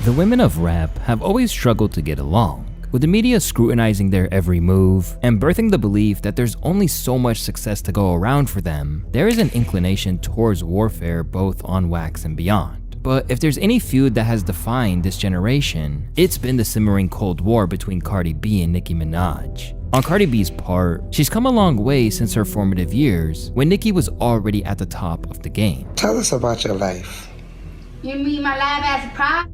The women of rap have always struggled to get along, with the media scrutinizing their every move and birthing the belief that there's only so much success to go around for them. There is an inclination towards warfare both on wax and beyond. But if there's any feud that has defined this generation, it's been the simmering Cold War between Cardi B and Nicki Minaj. On Cardi B's part, she's come a long way since her formative years, when Nicki was already at the top of the game. Tell us about your life. You mean my life as a prostitute?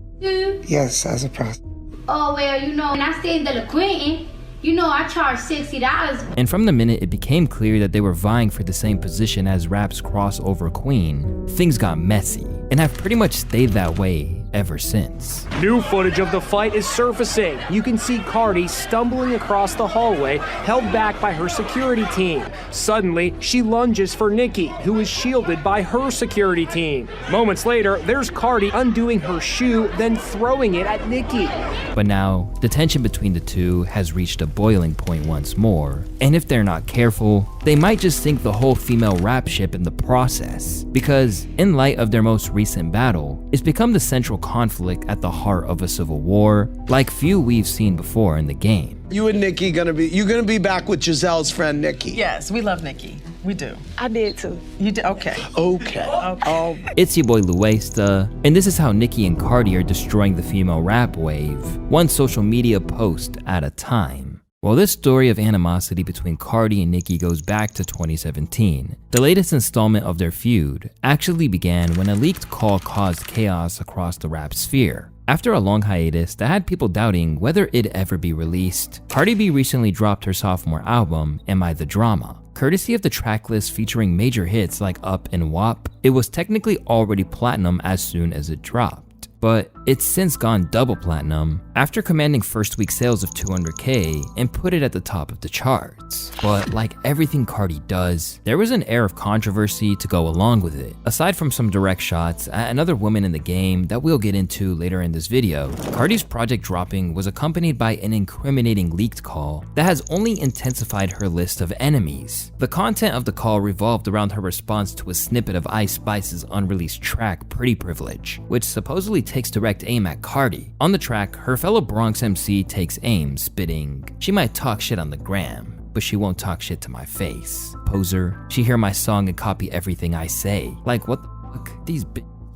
Yes, as a prostitute. Oh, well, when I stayed in the La Quentin, I charged $60. And from the minute it became clear that they were vying for the same position as rap's crossover queen, things got messy, and have pretty much stayed that way ever since. New footage of the fight is surfacing. You can see Cardi stumbling across the hallway, held back by her security team. Suddenly, she lunges for Nicki, who is shielded by her security team. Moments later, there's Cardi undoing her shoe, then throwing it at Nicki. But now, the tension between the two has reached a boiling point once more, and if they're not careful, they might just sink the whole female rap ship in the process, because in light of their most recent battle, it's become the central conflict at the heart of a civil war like few we've seen before in the game. You and Nicki gonna be back with Giselle's friend Nicki? Yes, we love Nicki. We do. I did too. You did? Okay. Okay. It's your boy Louaista, and this is how Nicki and Cardi are destroying the female rap wave, one social media post at a time. Well, this story of animosity between Cardi and Nicki goes back to 2017. The latest installment of their feud actually began when a leaked call caused chaos across the rap sphere. After a long hiatus that had people doubting whether it'd ever be released, Cardi B recently dropped her sophomore album, Am I the Drama? Courtesy of the tracklist featuring major hits like Up and WAP, it was technically already platinum as soon as it dropped. But it's since gone double platinum after commanding first week sales of 200K and put it at the top of the charts. But like everything Cardi does, there was an air of controversy to go along with it. Aside from some direct shots at another woman in the game that we'll get into later in this video, Cardi's project dropping was accompanied by an incriminating leaked call that has only intensified her list of enemies. The content of the call revolved around her response to a snippet of Ice Spice's unreleased track Pretty Privilege, which supposedly takes direct aim at Cardi. On the track, her fellow Bronx MC takes aim, spitting, "She might talk shit on the gram, but she won't talk shit to my face. Poser, she hear my song and copy everything I say. Like, what the fuck? These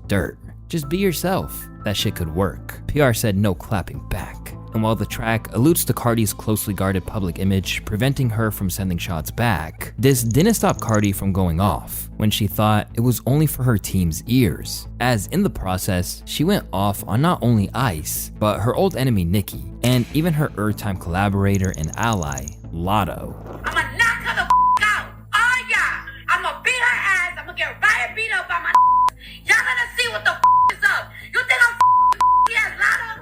dirt. Just be yourself." That shit could work. PR said no clapping back. And while the track alludes to Cardi's closely guarded public image, preventing her from sending shots back, this didn't stop Cardi from going off when she thought it was only for her team's ears, as in the process, she went off on not only Ice, but her old enemy Nicki, and even her Earth Time collaborator and ally, Lotto. I'ma knock her the out. Oh yeah. I'ma beat her ass. I'ma get riot beat up by my Y'all gonna see what the is up. You think I'm yes, Lotto?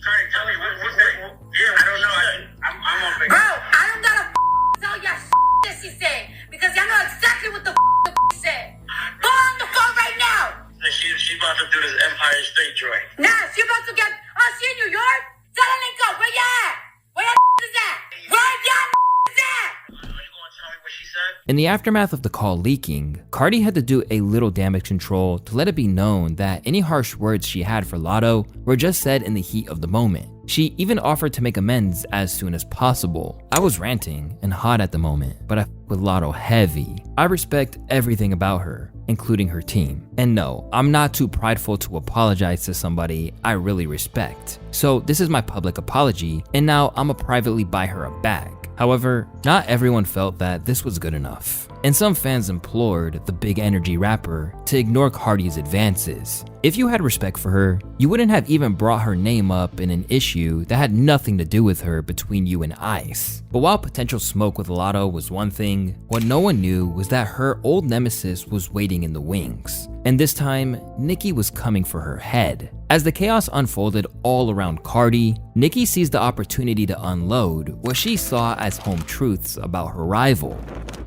Sorry, tell me what's that? Yeah, I don't know. I'm on vacation. Bro, I don't gotta tell y'all that she said because y'all know exactly what the said. Go on the phone right now. She about to do this Empire State joint. Nah, she about to get. Oh, she in New York? Tell her link up. Where you at? Where your is at? Where y'all is at? In the aftermath of the call leaking, Cardi had to do a little damage control to let it be known that any harsh words she had for Lotto were just said in the heat of the moment. She even offered to make amends as soon as possible. "I was ranting and hot at the moment, but I f with Lotto heavy. I respect everything about her, including her team. And no, I'm not too prideful to apologize to somebody I really respect. So this is my public apology, and now I'ma privately buy her a bag." However, not everyone felt that this was good enough, and some fans implored the big energy rapper to ignore Cardi's advances. If you had respect for her, you wouldn't have even brought her name up in an issue that had nothing to do with her between you and Ice. But while potential smoke with Lotto was one thing, what no one knew was that her old nemesis was waiting in the wings. And this time, Nicki was coming for her head. As the chaos unfolded all around Cardi, Nicki seized the opportunity to unload what she saw as home truths about her rival.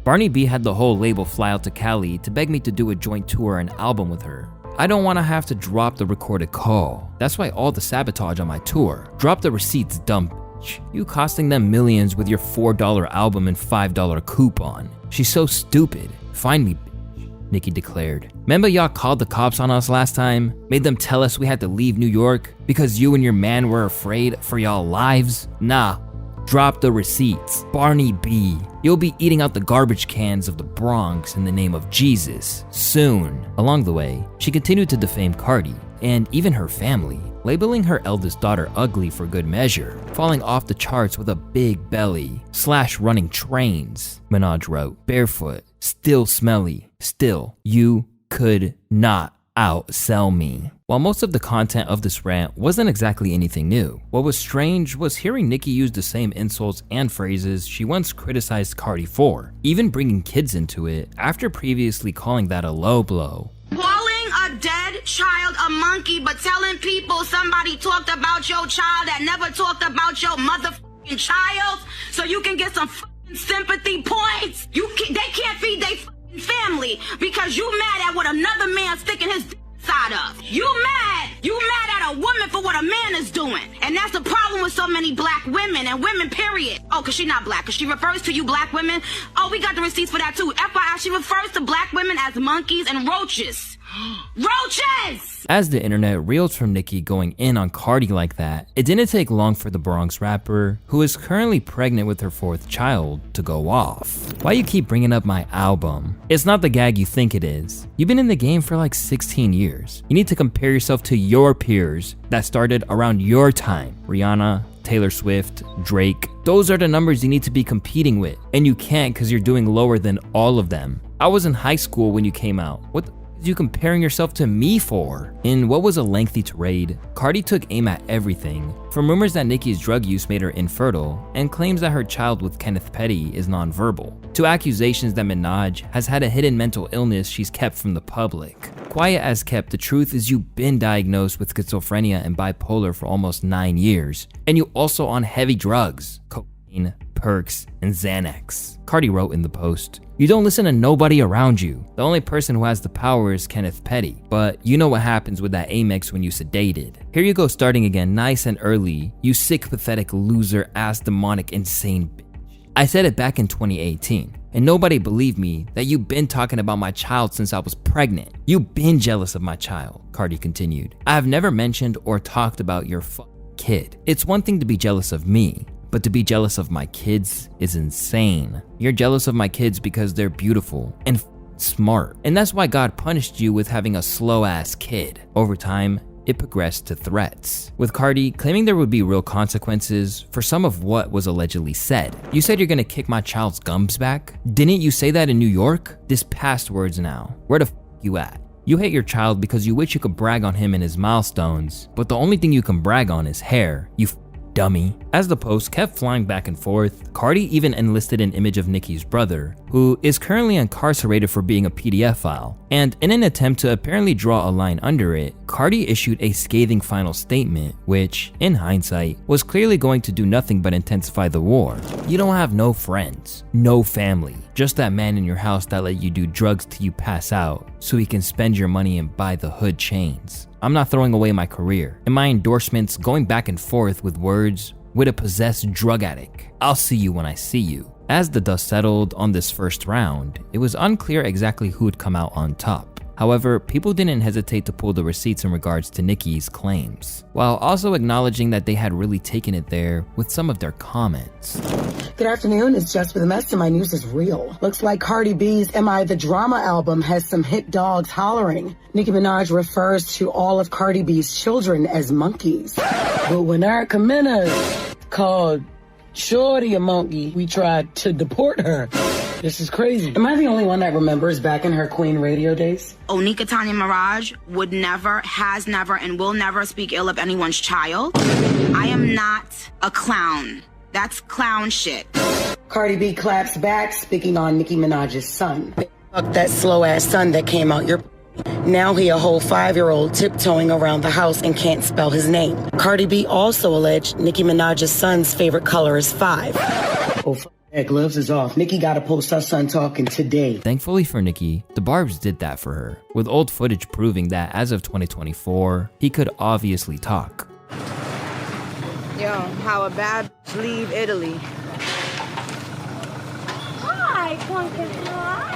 Barney B had the whole label fly out to Cali to beg me to do a joint tour and album with her. I don't want to have to drop the recorded call. That's why all the sabotage on my tour. Drop the receipts, dumb bitch. You costing them millions with your $4 album and $5 coupon. She's so stupid. Find me, bitch. Nicki declared. Remember y'all called the cops on us last time? Made them tell us we had to leave New York because you and your man were afraid for y'all lives? Nah. Drop the receipts. Barney B. You'll be eating out the garbage cans of the Bronx in the name of Jesus soon. Along the way, she continued to defame Cardi and even her family, labeling her eldest daughter ugly for good measure, falling off the charts with a big belly, / running trains. Minaj wrote, barefoot, still smelly, still, you could not outsell me. While most of the content of this rant wasn't exactly anything new, what was strange was hearing Nicki use the same insults and phrases she once criticized Cardi for, even bringing kids into it after previously calling that a low blow. Calling a dead child a monkey, but telling people somebody talked about your child that never talked about your motherfucking child, so you can get some sympathy points. They can't feed their family because you mad at what another man sticking his side of. You mad at a woman for what a man is doing. And that's the problem with so many black women and women, period. Oh, because she's not black, because she refers to you black women. Oh, we got the receipts for that too. FYI, she refers to black women as monkeys and roaches. Roaches! As the internet reeled from Nicki going in on Cardi like that, it didn't take long for the Bronx rapper, who is currently pregnant with her 4th child, to go off. Why you keep bringing up my album? It's not the gag you think it is. You've been in the game for like 16 years. You need to compare yourself to your peers that started around your time. Rihanna, Taylor Swift, Drake. Those are the numbers you need to be competing with, and you can't because you're doing lower than all of them. I was in high school when you came out. What you comparing yourself to me for? In what was a lengthy tirade, Cardi took aim at everything, from rumors that Nicki's drug use made her infertile and claims that her child with Kenneth Petty is nonverbal, to accusations that Minaj has had a hidden mental illness she's kept from the public. Quiet as kept, the truth is you've been diagnosed with schizophrenia and bipolar for almost 9 years, and you also on heavy drugs, cocaine, perks, and Xanax. Cardi wrote in the post, you don't listen to nobody around you. The only person who has the power is Kenneth Petty, but you know what happens with that Amex when you sedated. Here you go starting again nice and early, you sick, pathetic, loser, ass, demonic, insane bitch. I said it back in 2018, and nobody believed me that you've been talking about my child since I was pregnant. You've been jealous of my child, Cardi continued. I have never mentioned or talked about your kid. It's one thing to be jealous of me, but to be jealous of my kids is insane. You're jealous of my kids because they're beautiful and smart. And that's why God punished you with having a slow-ass kid. Over time, it progressed to threats, with Cardi claiming there would be real consequences for some of what was allegedly said. You said you're gonna kick my child's gums back? Didn't you say that in New York? This past words now. Where the you at? You hate your child because you wish you could brag on him and his milestones, but the only thing you can brag on is hair, you dummy. As the post kept flying back and forth, Cardi even enlisted an image of Nicki's brother, who is currently incarcerated for being a PDF file. And in an attempt to apparently draw a line under it, Cardi issued a scathing final statement, which, in hindsight, was clearly going to do nothing but intensify the war. You don't have no friends, no family, just that man in your house that let you do drugs till you pass out, so he can spend your money and buy the hood chains. I'm not throwing away my career, and my endorsements going back and forth with words with a possessed drug addict. I'll see you when I see you. As the dust settled on this first round, it was unclear exactly who would come out on top. However, people didn't hesitate to pull the receipts in regards to Nicki's claims, while also acknowledging that they had really taken it there with some of their comments. Good afternoon, it's Just for the Mess and my news is real. Looks like Cardi B's Am I the Drama album has some hit dogs hollering. Nicki Minaj refers to all of Cardi B's children as monkeys. But when Erica Mena called Shorty a monkey, we tried to deport her. This is crazy. Am I the only one that remembers back in her Queen radio days? Onika Tanya Mirage would never, has never, and will never speak ill of anyone's child. I am not a clown. That's clown shit. Cardi B claps back, speaking on Nicki Minaj's son. Fuck that slow-ass son that came out your... Now he a whole 5-year-old tiptoeing around the house and can't spell his name. Cardi B also alleged Nicki Minaj's son's favorite color is 5. Oh, fuck that, gloves is off. Nicki gotta post her son talking today. Thankfully for Nicki, the Barbs did that for her, with old footage proving that as of 2024, he could obviously talk. Yo, how a bad bitch leave Italy. Hi, pumpkin pie.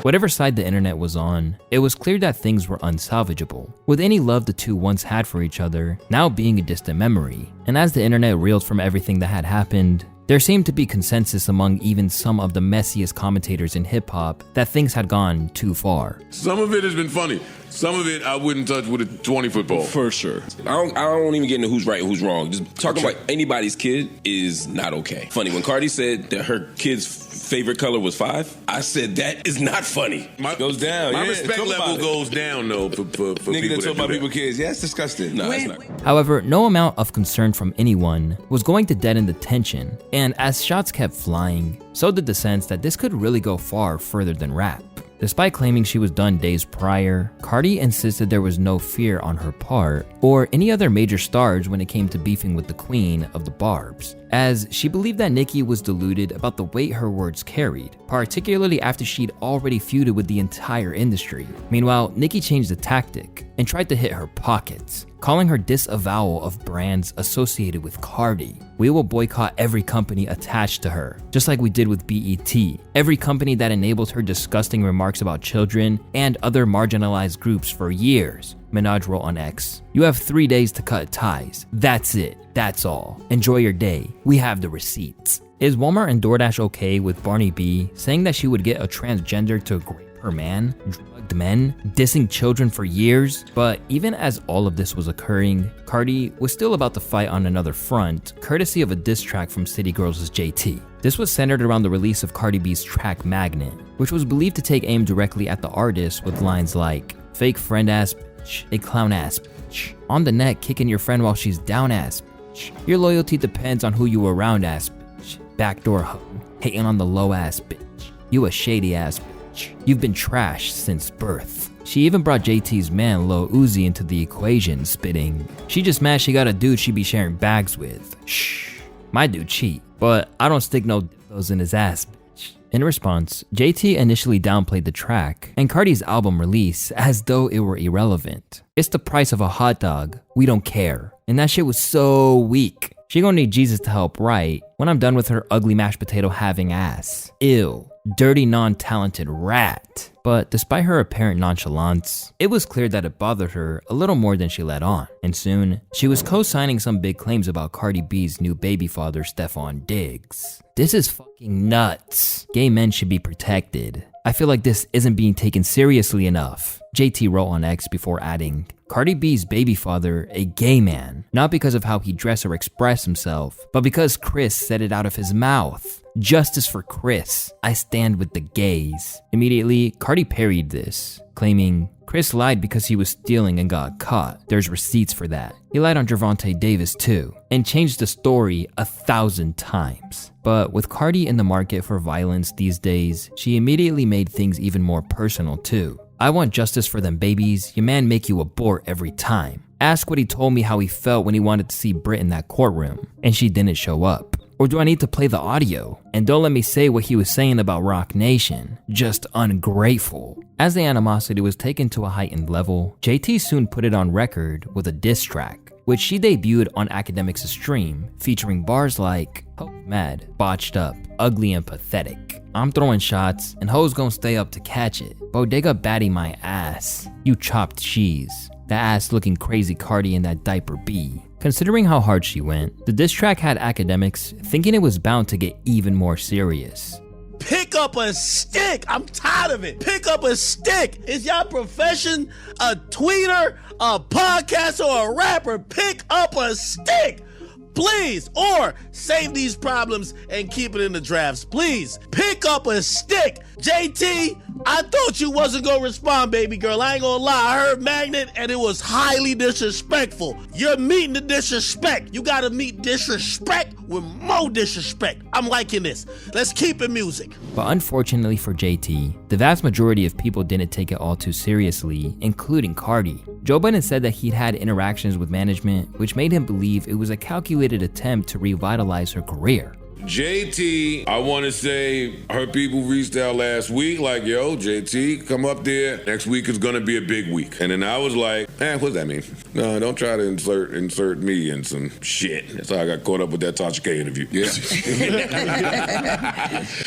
Whatever side the internet was on, it was clear that things were unsalvageable, with any love the two once had for each other now being a distant memory. And as the internet reeled from everything that had happened, there seemed to be consensus among even some of the messiest commentators in hip-hop that things had gone too far. Some of it has been funny. Some of it I wouldn't touch with a 20-foot pole. For sure. I don't even get into who's right and who's wrong. Just talking about anybody's kid is not okay. Funny, when Cardi said that her kid's favorite color was 5, I said that is not funny. It goes down. My respect level goes down, though, for nigga people that that talk about do people's kids. Yeah, it's disgusting. No, it's not. However, no amount of concern from anyone was going to deaden the tension, and as shots kept flying, so did the sense that this could really go far further than rap. Despite claiming she was done days prior, Cardi insisted there was no fear on her part or any other major stars when it came to beefing with the queen of the barbs, as she believed that Nicki was deluded about the weight her words carried, particularly after she'd already feuded with the entire industry. Meanwhile, Nicki changed the tactic and tried to hit her pockets, calling her disavowal of brands associated with Cardi. We will boycott every company attached to her, just like we did with BET. Every company that enabled her disgusting remarks about children and other marginalized groups for years. Minaj wrote on X, "You have 3 days to cut ties. That's it. That's all. Enjoy your day. We have the receipts." Is Walmart and DoorDash okay with Barney B saying that she would get a transgender to grape her man, drugged men, dissing children for years? But even as all of this was occurring, Cardi was still about to fight on another front, courtesy of a diss track from City Girls' JT. This was centered around the release of Cardi B's track Magnet, which was believed to take aim directly at the artist with lines like, "Fake friend ass bitch, a clown ass bitch, on the net kicking your friend while she's down ass bitch, your loyalty depends on who you around ass bitch, backdoor hoe, hating on the low ass bitch, you a shady ass bitch, you've been trashed since birth." She even brought JT's man Lil Uzi into the equation, spitting, "She just mad she got a dude she be sharing bags with. Shh, my dude cheat, but I don't stick no dildos in his ass, bitch." In response, JT initially downplayed the track and Cardi's album release as though it were irrelevant. "It's the price of a hot dog, we don't care." And that shit was so weak. She gonna need Jesus to help right when I'm done with her ugly mashed potato having ass. Ew, dirty non-talented rat. But despite her apparent nonchalance, it was clear that it bothered her a little more than she let on. And soon, she was co-signing some big claims about Cardi B's new baby father, Stephon Diggs. This is fucking nuts. Gay men should be protected. I feel like this isn't being taken seriously enough. JT wrote on X before adding, "Cardi B's baby father, a gay man, not because of how he dressed or expressed himself, but because Chris said it out of his mouth. Justice for Chris. I stand with the gays." Immediately, Cardi parried this, claiming, "Chris lied because he was stealing and got caught. There's receipts for that. He lied on Gervonta Davis too, and changed the story 1,000 times." But with Cardi in the market for violence these days, she immediately made things even more personal too. "I want justice for them babies. Your man make you abort every time. Ask what he told me how he felt when he wanted to see Brit in that courtroom, and she didn't show up. Or do I need to play the audio? And don't let me say what he was saying about Rock Nation. Just ungrateful." As the animosity was taken to a heightened level, JT soon put it on record with a diss track, which she debuted on Academics' stream, featuring bars like, "Hope mad, botched up, ugly and pathetic. I'm throwing shots, and hoes gon' stay up to catch it. Bodega baddie my ass. You chopped cheese. That ass looking crazy Cardi in that diaper B." Considering how hard she went, the diss track had Academics thinking it was bound to get even more serious. Pick up a stick. I'm tired of it. Pick up a stick. Is your profession a tweeter, a podcaster, or a rapper? Pick up a stick. Please. Or save these problems and keep it in the drafts. Please. Pick up a stick. JT, I thought you wasn't gonna respond, baby girl. I ain't gonna lie. I heard Magnet and it was highly disrespectful. You're meeting the disrespect. You gotta meet disrespect with more disrespect. I'm liking this. Let's keep it music. But unfortunately for JT, the vast majority of people didn't take it all too seriously, including Cardi. Joe Budden said that he'd had interactions with management, which made him believe it was a calculated attempt to revitalize her career. JT, I want to say her people reached out last week like, yo, JT, come up there. Next week is going to be a big week. And then I was like, what does that mean? No, don't try to insert me in some shit. That's how I got caught up with that Tasha K interview. Yeah.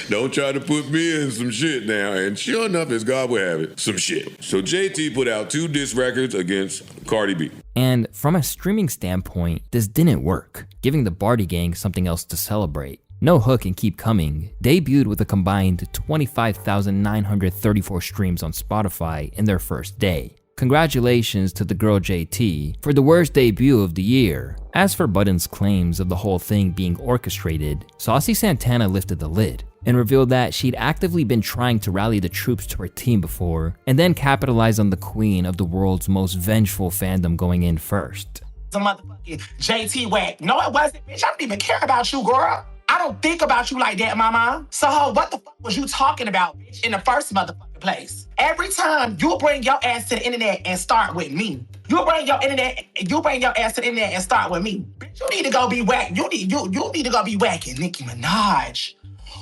Don't try to put me in some shit now. And sure enough, as God will have it, some shit. So JT put out 2 diss records against Cardi B. And from a streaming standpoint, this didn't work, giving the Barty Gang something else to celebrate. No Hook and Keep Coming debuted with a combined 25,934 streams on Spotify in their first day. Congratulations to the girl JT for the worst debut of the year. As for Budden's claims of the whole thing being orchestrated, Saucy Santana lifted the lid and revealed that she'd actively been trying to rally the troops to her team before, and then capitalize on the queen of the world's most vengeful fandom going in first. The motherfucking JT whack. No, it wasn't, bitch. I don't even care about you, girl. I don't think about you like that, mama. So, what the fuck was you talking about, bitch, in the first motherfucking place? Every time you bring your ass to the internet and start with me, you bring your ass to the internet and start with me. Bitch, you need to go be whack. You need to go be whacking Nicki Minaj,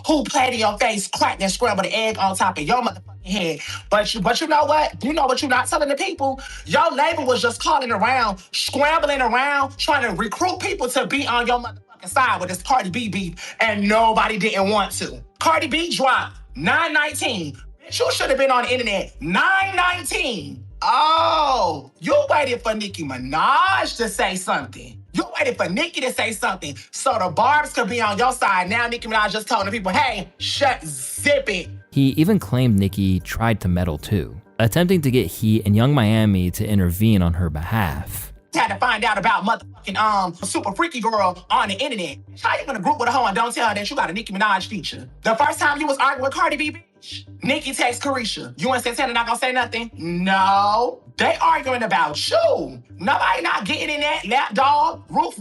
who played in your face, cracked and scrambled the egg on top of your motherfucking head. But you know what? You know what you're not telling the people? Your label was just calling around, scrambling around, trying to recruit people to be on your motherfucking side with this Cardi B beef, and nobody didn't want to. Cardi B dropped 9/19. Bitch, you should have been on the internet 9/19. Oh, you waited for Nicki Minaj to say something. You waited for Nicki to say something so the barbs could be on your side. Now Nicki Minaj just telling the people, hey, zip it. He even claimed Nicki tried to meddle too, attempting to get Heat and Young Miami to intervene on her behalf. Had to find out about motherfucking super freaky girl on the internet. How you gonna group with a hoe and don't tell her that you got a Nicki Minaj feature? The first time you was arguing with Cardi B, bitch, Nicki texts Carisha. You and Santana not gonna say nothing? No. They arguing about you. Nobody not getting in that lap dog, roof,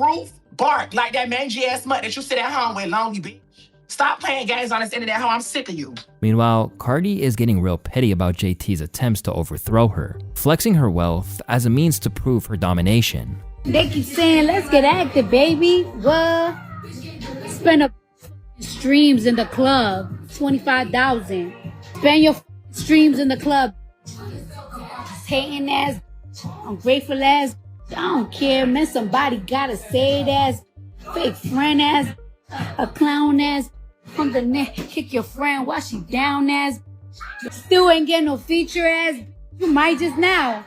bark like that mangy ass mutt that you sit at home with, lonely bitch. Stop playing games on this internet, hoe. I'm sick of you. Meanwhile, Cardi is getting real petty about JT's attempts to overthrow her, flexing her wealth as a means to prove her domination. They keep saying, let's get active, baby. What? Spend a streams in the club, 25,000. Spend your streams in the club. Hating ass, ungrateful ass. I don't care, man. Somebody gotta say it ass, fake friend ass, a clown ass. From the neck, kick your friend while she down ass. Still ain't getting no feature ass. You might just now.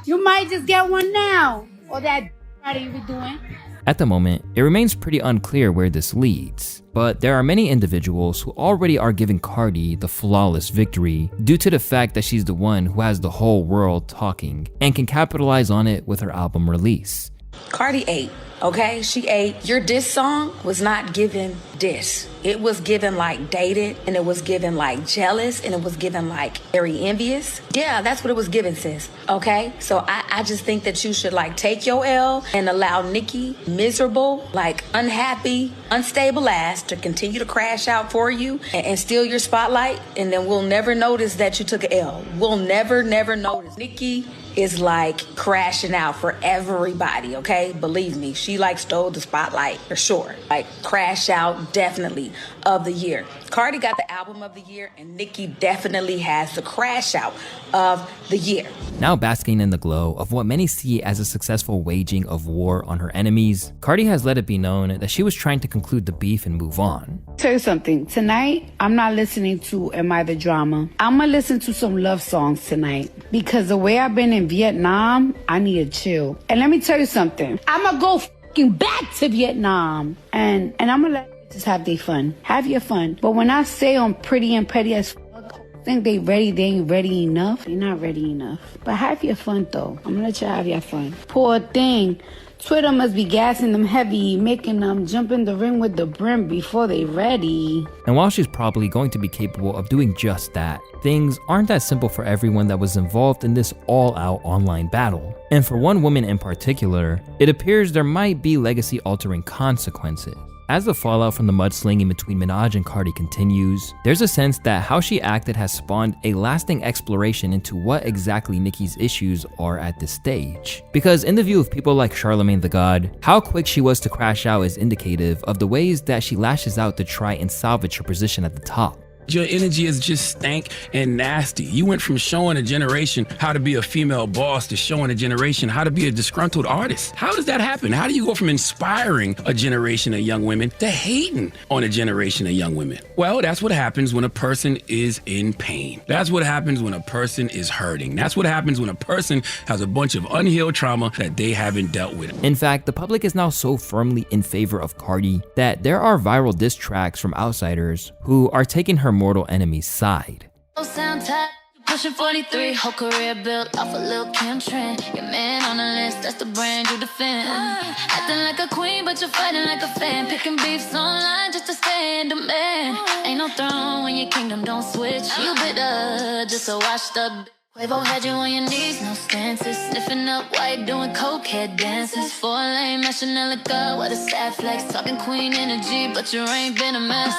You might just get one now. Or that you be doing. At the moment, it remains pretty unclear where this leads, but there are many individuals who already are giving Cardi the flawless victory due to the fact that she's the one who has the whole world talking and can capitalize on it with her album release. Cardi ate, okay? She ate. Your diss song was not given diss. It was given like dated, and it was given like jealous, and it was given like very envious. Yeah, that's what it was given, sis, okay? So I just think that you should like take your L and allow Nicki, miserable, like unhappy, unstable ass to continue to crash out for you and steal your spotlight, and then we'll never notice that you took an L. We'll never notice. Nicki is like crashing out for everybody, okay? Believe me, she like stole the spotlight for sure. Like crash out, definitely, of the year. Cardi got the album of the year, and Nicki definitely has the crash out of the year. Now basking in the glow of what many see as a successful waging of war on her enemies, Cardi has let it be known that she was trying to conclude the beef and move on. Tell you something, tonight I'm not listening to Am I the Drama. I'm gonna listen to some love songs tonight, because the way I've been in Vietnam, I need to chill. And let me tell you something, I'm gonna go back to Vietnam, and I'm gonna let just have their fun. Have your fun. But when I say I'm pretty and petty as fuck, think they ready, they ain't ready enough. They're not ready enough. But have your fun though. I'm gonna let you have your fun. Poor thing. Twitter must be gassing them heavy, making them jump in the ring with the brim before they ready. And while she's probably going to be capable of doing just that, things aren't that simple for everyone that was involved in this all-out online battle. And for one woman in particular, it appears there might be legacy-altering consequences. As the fallout from the mudslinging between Minaj and Cardi continues, there's a sense that how she acted has spawned a lasting exploration into what exactly Nicki's issues are at this stage. Because in the view of people like Charlemagne the God, how quick she was to crash out is indicative of the ways that she lashes out to try and salvage her position at the top. Your energy is just stank and nasty. You went from showing a generation how to be a female boss to showing a generation how to be a disgruntled artist. How does that happen? How do you go from inspiring a generation of young women to hating on a generation of young women? Well, that's what happens when a person is in pain. That's what happens when a person is hurting. That's what happens when a person has a bunch of unhealed trauma that they haven't dealt with. In fact, the public is now so firmly in favor of Cardi that there are viral diss tracks from outsiders who are taking her mortal enemy's side. Pushing 43, whole career built off a little Kim trend. Your man on the list, that's the brand you defend. Acting like a queen, but you're fighting like a fan. Picking beefs online just to stay in demand. Ain't no throne when your kingdom don't switch. You bitter, just a washed up. Quavo had you on your knees, no stances. Sniffing up white, doing cokehead dances. 4 lane, mashing a liquor, what a sad flex. Talking queen energy, but you ain't been a mess.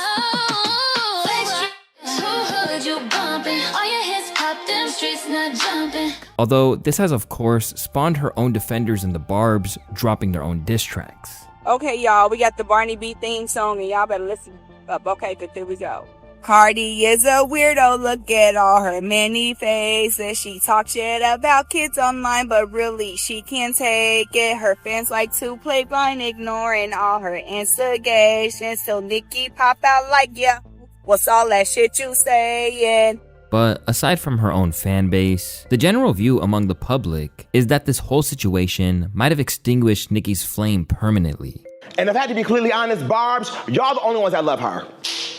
You bumping, all your hits pop, them streets not jumping. Although this has of course spawned her own defenders in the Barbs dropping their own diss tracks. Okay, y'all, we got the Barney B theme song, and y'all better listen up. Okay, good, here we go. Cardi is a weirdo, look at all her many faces. She talk shit about kids online, but really she can't take it. Her fans like to play blind, ignoring all her instigations. Till Nicki pop out like, yeah, what's all that shit you saying? But aside from her own fan base, the general view among the public is that this whole situation might have extinguished Nicki's flame permanently. And if I had to be completely honest, Barbs, y'all the only ones that love her.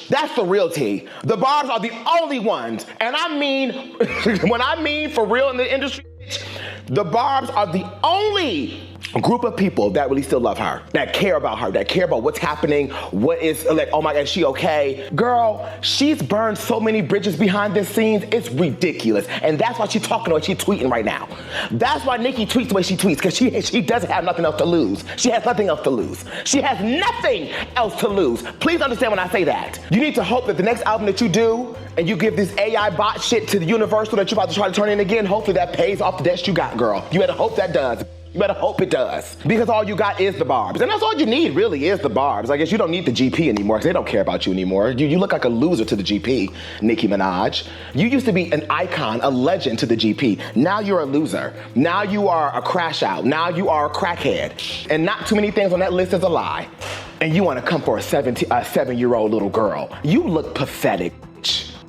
That's the real tea. The Barbs are the only ones. And I mean, when I mean for real in the industry, the Barbs are the only group of people that really still love her, that care about her, that care about what's happening, what is, like, oh my God, is she okay? Girl, she's burned so many bridges behind the scenes, it's ridiculous. And that's why she's talking or she's tweeting right now. That's why Nicki tweets the way she tweets, because she doesn't have nothing else to lose. She has nothing else to lose. She has nothing else to lose. Please understand when I say that. You need to hope that the next album that you do, and you give this AI bot shit to the Universal that you're about to try to turn in again, hopefully that pays off the debts you got, girl. You better hope that does. You better hope it does. Because all you got is the Barbs. And that's all you need, really, is the Barbs. I guess you don't need the GP anymore, because they don't care about you anymore. You look like a loser to the GP, Nicki Minaj. You used to be an icon, a legend to the GP. Now you're a loser. Now you are a crash out. Now you are a crackhead. And not too many things on that list is a lie. And you want to come for a 7-year-old little girl. You look pathetic.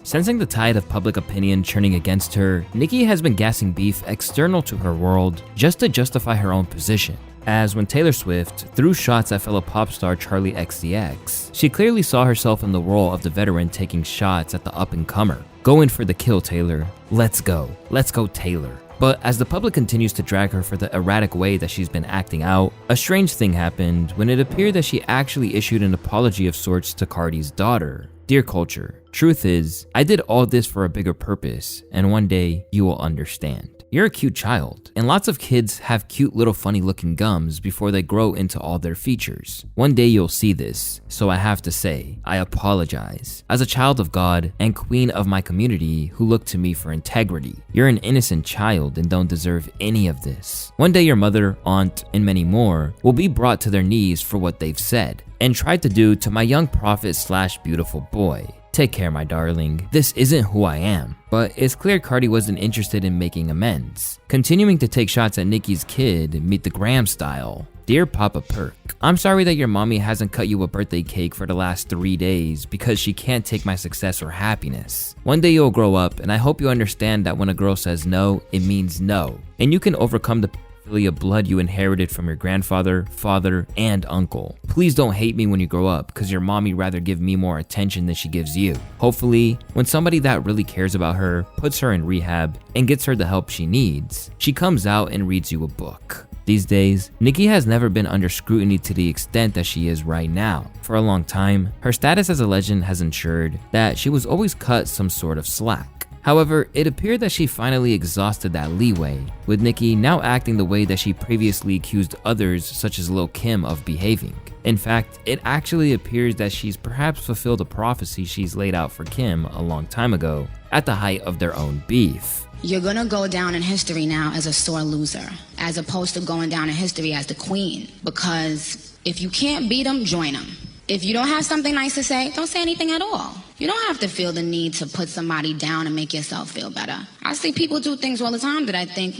Sensing the tide of public opinion churning against her, Nicki has been gassing beef external to her world just to justify her own position. As when Taylor Swift threw shots at fellow pop star Charli XCX, she clearly saw herself in the role of the veteran taking shots at the up-and-comer. Go in for the kill, Taylor. Let's go. Let's go, Taylor. But as the public continues to drag her for the erratic way that she's been acting out, a strange thing happened when it appeared that she actually issued an apology of sorts to Cardi's daughter. Dear Culture, truth is, I did all this for a bigger purpose, and one day you will understand. You're a cute child, and lots of kids have cute little funny looking gums before they grow into all their features. One day you'll see this, so I have to say, I apologize. As a child of God and queen of my community who look to me for integrity, you're an innocent child and don't deserve any of this. One day your mother, aunt, and many more will be brought to their knees for what they've said and tried to do to my young prophet/beautiful boy. Take care, my darling. This isn't who I am. But it's clear Cardi wasn't interested in making amends. Continuing to take shots at Nicki's kid, meet the Graham style. Dear Papa Perk, I'm sorry that your mommy hasn't cut you a birthday cake for the last 3 days because she can't take my success or happiness. One day you'll grow up, and I hope you understand that when a girl says no, it means no. And you can overcome the of blood you inherited from your grandfather, father, and uncle. Please don't hate me when you grow up, because your mommy rather give me more attention than she gives you. Hopefully, when somebody that really cares about her puts her in rehab and gets her the help she needs, she comes out and reads you a book. These days, Nicki has never been under scrutiny to the extent that she is right now. For a long time, her status as a legend has ensured that she was always cut some sort of slack. However, it appeared that she finally exhausted that leeway, with Nicki now acting the way that she previously accused others such as Lil' Kim of behaving. In fact, it actually appears that she's perhaps fulfilled a prophecy she's laid out for Kim a long time ago, at the height of their own beef. You're gonna go down in history now as a sore loser, as opposed to going down in history as the queen. Because if you can't beat them, join them. If you don't have something nice to say, don't say anything at all. You don't have to feel the need to put somebody down and make yourself feel better. I see people do things all the time that I think,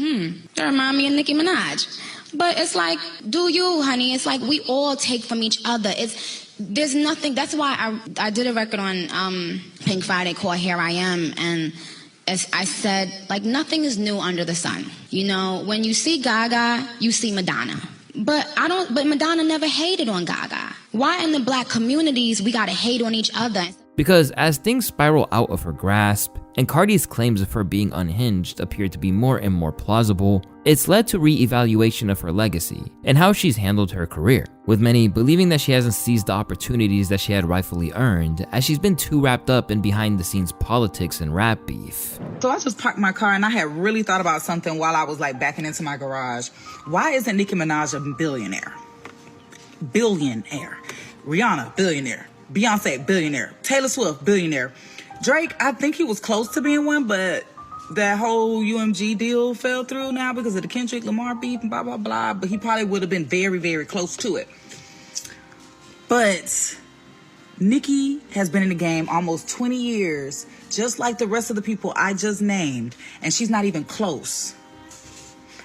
that remind me of Nicki Minaj. But it's like, do you, honey? It's like we all take from each other. There's nothing. That's why I did a record on Pink Friday called Here I Am, and as I said, like, nothing is new under the sun. You know, when you see Gaga, you see Madonna. But Madonna never hated on Gaga. Why in the black communities we gotta hate on each other? Because as things spiral out of her grasp, and Cardi's claims of her being unhinged appear to be more and more plausible, it's led to re-evaluation of her legacy and how she's handled her career, with many believing that she hasn't seized the opportunities that she had rightfully earned, as she's been too wrapped up in behind-the-scenes politics and rap beef. So I just parked my car and I had really thought about something while I was like backing into my garage. Why isn't Nicki Minaj a billionaire? Billionaire. Rihanna, billionaire. Beyonce, billionaire. Taylor Swift, billionaire. Drake, I think he was close to being one, but that whole UMG deal fell through now because of the Kendrick Lamar beef and blah, blah, blah. But he probably would have been very, very close to it. But Nicki has been in the game almost 20 years, just like the rest of the people I just named, and she's not even close.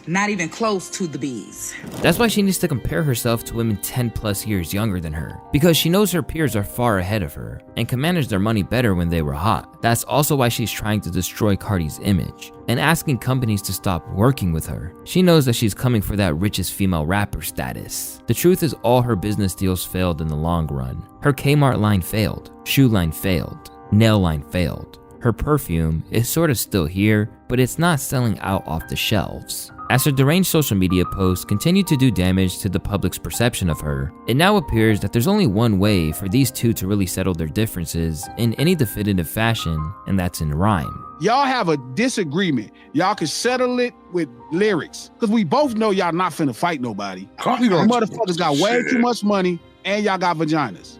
Not even close to the bees. That's why she needs to compare herself to women 10 plus years younger than her, because she knows her peers are far ahead of her and can manage their money better when they were hot. That's also why she's trying to destroy Cardi's image and asking companies to stop working with her. She knows that she's coming for that richest female rapper status. The truth is, all her business deals failed in the long run. Her Kmart line failed, shoe line failed, nail line failed. Her perfume is sort of still here, but it's not selling out off the shelves. As her deranged social media posts continue to do damage to the public's perception of her, it now appears that there's only one way for these two to really settle their differences in any definitive fashion, and that's in rhyme. Y'all have a disagreement. Y'all can settle it with lyrics, because we both know y'all not finna fight nobody. You motherfuckers got way too much money, and y'all got vaginas.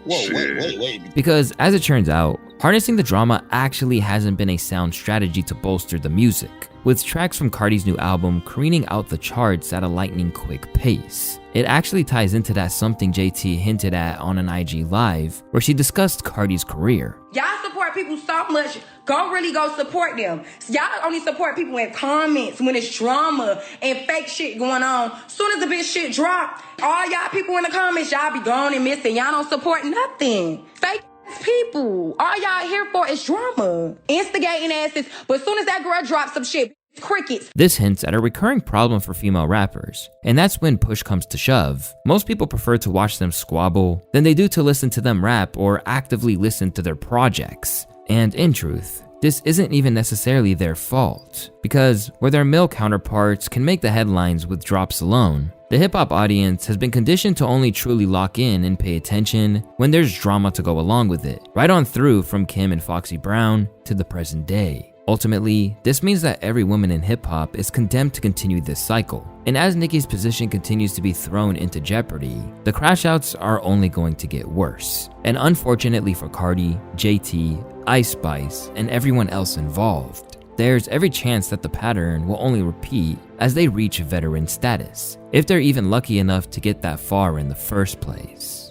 Wait. Because as it turns out, harnessing the drama actually hasn't been a sound strategy to bolster the music, with tracks from Cardi's new album careening out the charts at a lightning quick pace. It actually ties into that something JT hinted at on an IG Live, where she discussed Cardi's career. Y'all support people so much, go support them. Y'all only support people in comments when it's drama and fake shit going on. Soon as the bitch shit drop, all y'all people in the comments, y'all be gone and missing. Y'all don't support nothing. Fake people. All y'all here for is drama. Instigating asses, but as soon as that girl drops some shit, crickets. This hints at a recurring problem for female rappers, and that's when push comes to shove. Most people prefer to watch them squabble than they do to listen to them rap or actively listen to their projects. And in truth, this isn't even necessarily their fault, because where their male counterparts can make the headlines with drops alone, the hip-hop audience has been conditioned to only truly lock in and pay attention when there's drama to go along with it, right on through from Kim and Foxy Brown to the present day. Ultimately, this means that every woman in hip-hop is condemned to continue this cycle. And as Nicki's position continues to be thrown into jeopardy, the crash outs are only going to get worse. And unfortunately for Cardi, JT, Ice Spice, and everyone else involved, there's every chance that the pattern will only repeat as they reach veteran status, if they're even lucky enough to get that far in the first place.